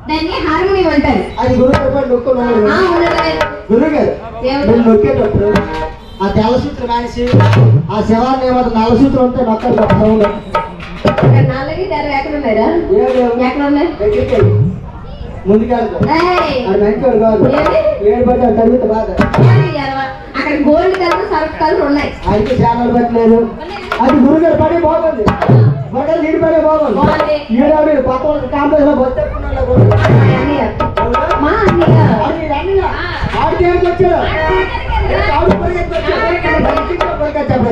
దాన్ని హార్మోనియం అంటారు. అది గురుగారు గురుగారు నేను నొక్కేటప్పుడు ఆ తెల్ల సూత్రం మానేసి ఆ శవాన్ని ఏమన్నా నల్ల సూత్రం ఉంటే నొక్కాలి నాలుగు తెర ఎక్కడ ఉన్నారా? ఎక్కడ ఉన్నాయి? ముందుకెళ్తాడు అది మంచివాడు కాదు. ఏడు పట్టి అది తగ్గుతా బాగా. అక్కడ గోల్డ్ కలర్ సర్ఫ్ కలర్ ఉన్నాయి. అయితే ఛానల్ పెట్టలేదు. అది గురుగారు పడే బాగుంది. మొదలు నీరు పడే బాగుంది. ఈడాడు కొత్త కాంప్లెక్స్ లో బొత్తెక్కున్నాడు. ఆడికి ఏమిటి వచ్చాడు?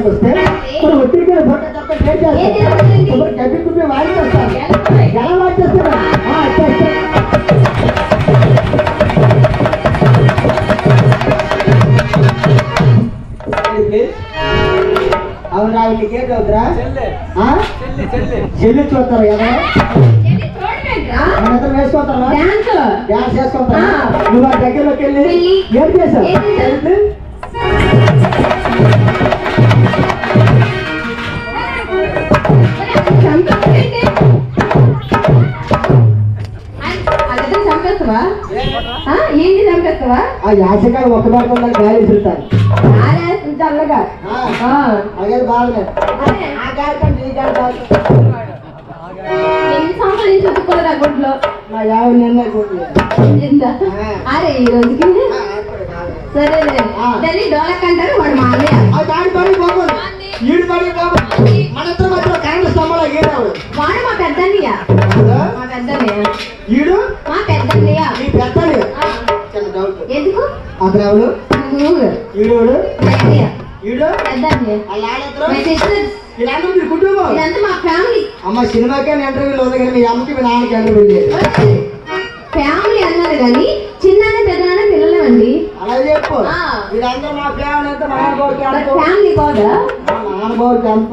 వస్తే ఇప్పుడు ఒట్టిగా బొట్ట చెప్పండి ఏం చేస్తారు? గడ్డి కుప్పి వాడి చేస్తారు. ఎలా వాడి చేస్తారు? అవునా నీకేంటి అవుతురా? చెల్లి చూస్తారా? ఎవరు వేసుకుంటారా? డాన్స్ చేసుకుంటారా? నువ్వు ఆ దగ్గరలోకి వెళ్ళి ఏం చేశావు? ఏంటి చంపేస్తావా? ఆ యాచకాలు ఒక్క పడుతుందని గాలి ఇస్తుంటారు. చల్లగా అదే బాగలేదు. ఆ గాలి కంటే ఈ గాలి బాగుంది. ఎన్ని సంవత్సరాలు చదువుకోలేదా గుడ్లో? నా 50 నెలలు. అరే ఈ రోజుకి సరే దాన్ని డోలక్ అంటారు. వాడు మా అన్నయ్య. దాడి పడి బాగుంది. ఈడు పడి బాగుంది. మన ఇద్దరు మధ్యలో కరెంట్ స్తంభంలో గీరాడు. వాడు మా పెద్దన్నయ్య. మా పెద్దన్నయ్య. ఈడు మా పెద్దన్నయ్య. ఈ పెద్దన్నయ్య. చిన్న డౌట్. ఎందుకు? అతను ఎవరు? ఈడు ఈడు పెద్దన్నయ్య. ఇలాంటి మీరు కుటుంబం. ఇదంతా మా ఫ్యామిలీ. అమ్మ సినిమాకే ఇంటర్వ్యూలు ఉంది కానీ మీ అమ్మకి మీ నాన్నకి ఇంటర్వ్యూ లేదు. ఫ్యామిలీ అన్నారు కానీ చిన్న పెద్దనాన్న పిల్లలేమండి. అలా చెప్పు. వీళ్ళందరూ మా ఫ్యామిలీ అంతా ఫ్యామిలీ కాదా? నాన్నబాబుకి అంత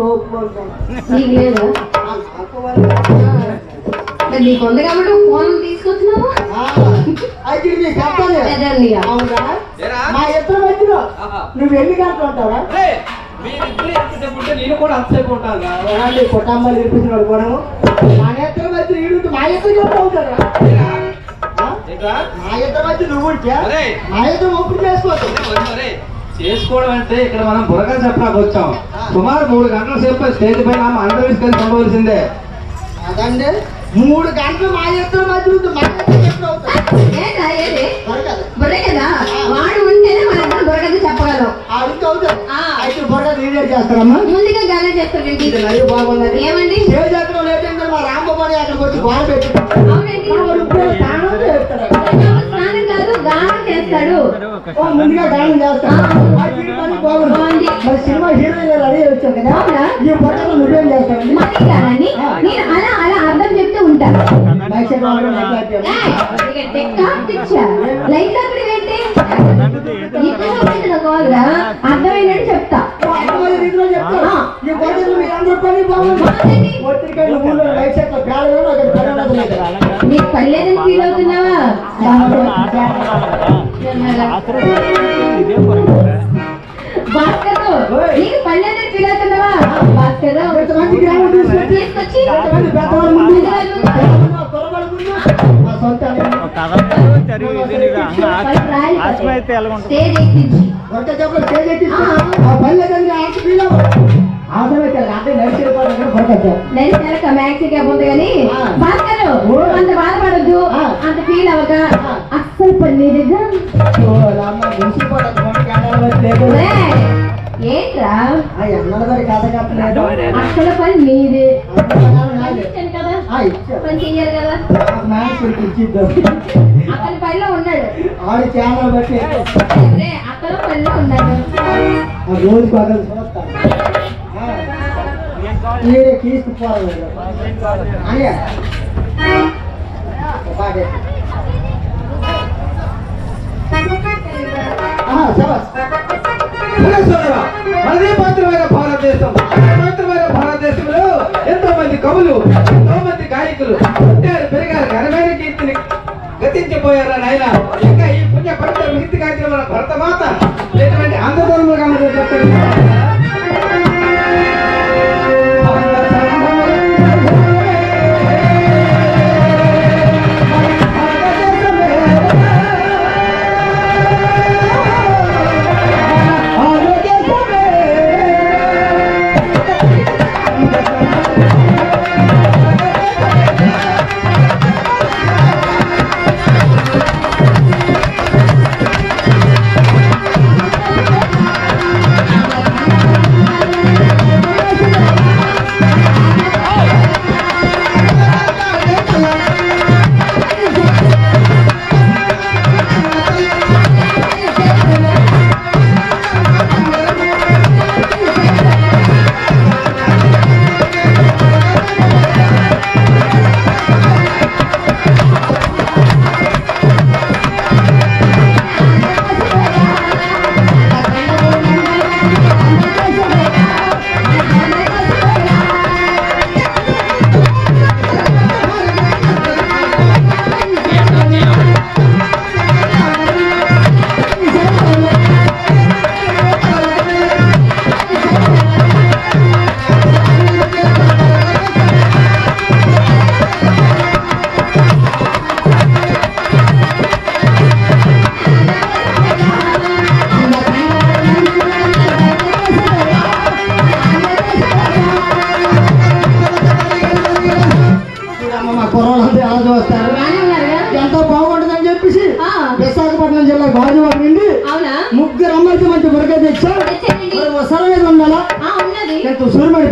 నీకు లేదా? నీకు ఉంది కాబట్టి ఫోన్ తీసుకొచ్చినావా? మా ఇద్దరు మధ్యలో నువ్వు ఎన్ని గంటలు ఉంటావా? నేను కూడా అంతసేపు ఉంటాను. కుటుంబాలు ఇరిపించిన కూడా మా ఇద్దరు మధ్య ఈడు మా ఇద్దరు చెప్తా అవుతారా? మా ఇద్దరు మధ్య నువ్వు మా ఇద్దరు ఒప్పుడు చేసుకోవడం అంటే ఇక్కడ మనం బుర్రగా చెప్పడానికి వచ్చాం. సుమారు 3 గంటల సేపు స్టేజ్ పైన అందరూ తీసుకెళ్ళి పంపవలసిందే. అదండి 3 గంటలు మా ఇద్దరు మధ్య బుర్ర కదా. వాడు ఉంటేనే మన ఇద్దరు బుర్రగా చెప్పగలం. అయితే బుర్ర రీడేట్ చేస్తారమ్మా. ముందుగా గానే చేస్తాడండి. బాగుందండి. ఏమండి మా రాంబాబు అక్కడికి వచ్చి బాగా పెట్టి స్నానం కాదు గానం చేస్తాడు. ముందుగా గానం చేస్తాడు. బాగుంది. మరి సినిమా హీరోయిన్ రెడీ వచ్చావు కదా, ఈ బుర్రలో నువ్వేం చేస్తావు? నేను అలా అలా అర్థం చెప్తూ ఉంటాను. లైట్ అప్పుడు ఏంటి అర్థమైనట్టు చెప్తా. నీకు పర్లేదని ఫీల్ అవుతున్నావా? భాస్కర్ నీకు పర్లేదని ఫీల్ అవుతున్నావా? భాస్కర్ తీసుకొచ్చి భాస్కర్ అంత బాధపడద్దు, అంత ఫీల్ అవ్వక అస్సలు పర్లేదుగా. ఏంట్రా అసలు పని మీదే కదా, పని చెయ్యాలి కదా. అతని పనిలో ఉన్నాడు. అతను పనిలో ఉన్నాడు. మనదే మాత్రమైన భారతదేశం. మాత్రమైన భారతదేశంలో ఎంతో మంది కవులు, ఎంతో మంది గాయకులు పుట్టారు, పెరిగారు, ఘనమైన కీర్తిని గతించిపోయారా నాయన. ఇంకా ఈ పుణ్య పవిత్ర మిగితి గాయకులు మన భరతమాత ఎటువంటి ఆందోళనలుగా చెప్తారు.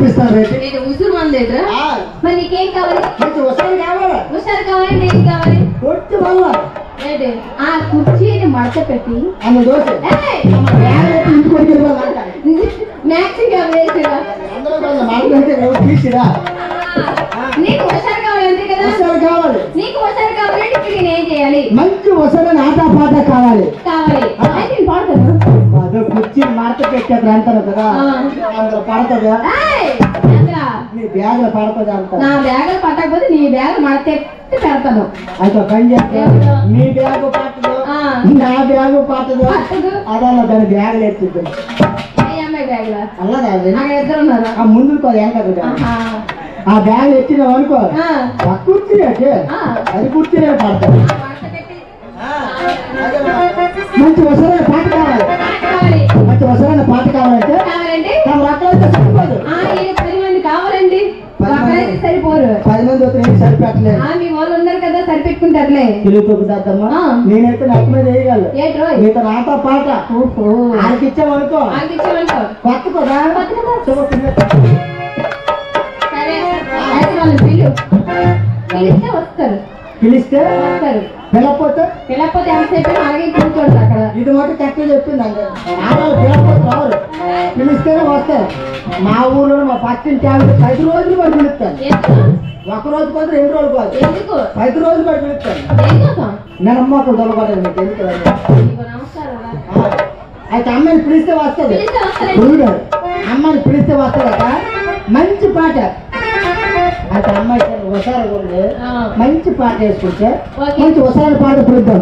ఇప్పిస్తాను రేపు. ఇది ఉసురు మంది మరి నీకేం కావాలి? మంచి వసతి కావాలి. ఉసారు కావాలంటే ఏం కావాలి? కొట్టి వల్ల ఏంటి? ఆ కుర్చీని మడత పెట్టి అన్న దోశ ఇంటికి మ్యాచింగ్ వేసిరా. తీసిరా. నీకు ఉసారు కావాలంటే కదా? వసలు కావాలి. నీకు ఉసారు కావాలంటే ఇప్పుడు నేను ఏం చేయాలి? మంచి వసలని ఆట పాట కావాలి. కావాలి అయితే నేను పాడతాను. అదే కుర్చీ మడత పెట్టారు అంటారు కదా, అందులో పడుతుందా? నీ బ్యాగ్ లో పడుతుంది అంటారు. నా బ్యాగులు పట్టకపోతే నీ బ్యాగ్ మడత పెడతాను. అయితే పని చేస్తా, నీ బ్యాగ్ పట్టదు నా బ్యాగ్ పట్టదు, అదల్లా దాని బ్యాగులు ఎత్తుద్ది. అమ్మాయి బ్యాగ్ అల్లదా అక్కడ ఇద్దరు ఉన్నారు. ఆ ముందుకు వెనక ఆ బ్యాగ్ ఎత్తినావు అనుకో, కుర్చీ అంటే అది కుర్చీనే పడుతుంది. మంచి వసరైన పాట కావాలి. మంచి వసరైన పాట కావాలంటే తమ రకాలైతే సరిపోదు. 10 మంది కావాలండి, సరిపోరు. 10 మంది వస్తే సరిపెట్టలేదు. మీ వాళ్ళు ఉన్నారు కదా, సరిపెట్టుకుంటారులే. తెలుగుదమ్మా, నేనైతే నాకు మీద వేయగలను. మీతో నాతో పాట ఆయనకి ఇచ్చామనుకో, కొత్త కదా పిలిస్తే వస్తారు. పిలిస్తే వస్తారు, పిలకపోతే ఎంతసేపు అలాగే కూర్చోండి అక్కడ. ఇది మాట కరెక్ట్ చెప్పింది అండి. ఆడవాళ్ళు పిలకపోతే రారు, పిలిస్తేనే వస్తారు. మా ఊళ్ళో మా పక్కింటి 10 రోజులు కూడా పిలుస్తాను. ఒక రోజు పోతే 2 రోజులు పోదు, 10 రోజులు కూడా పిలుస్తాను. నేను అమ్మకు దొరకలేదు మీకు ఎందుకు. అయితే అమ్మాయిని పిలిస్తే వస్తుంది. అమ్మాయిని పిలిస్తే వస్తుందట మంచి పాట. అయితే అమ్మాయి హుషారుగా ఉంది, మంచి పాట వేసుకుంటే మంచి హుషారు పాట పిలుద్దాం.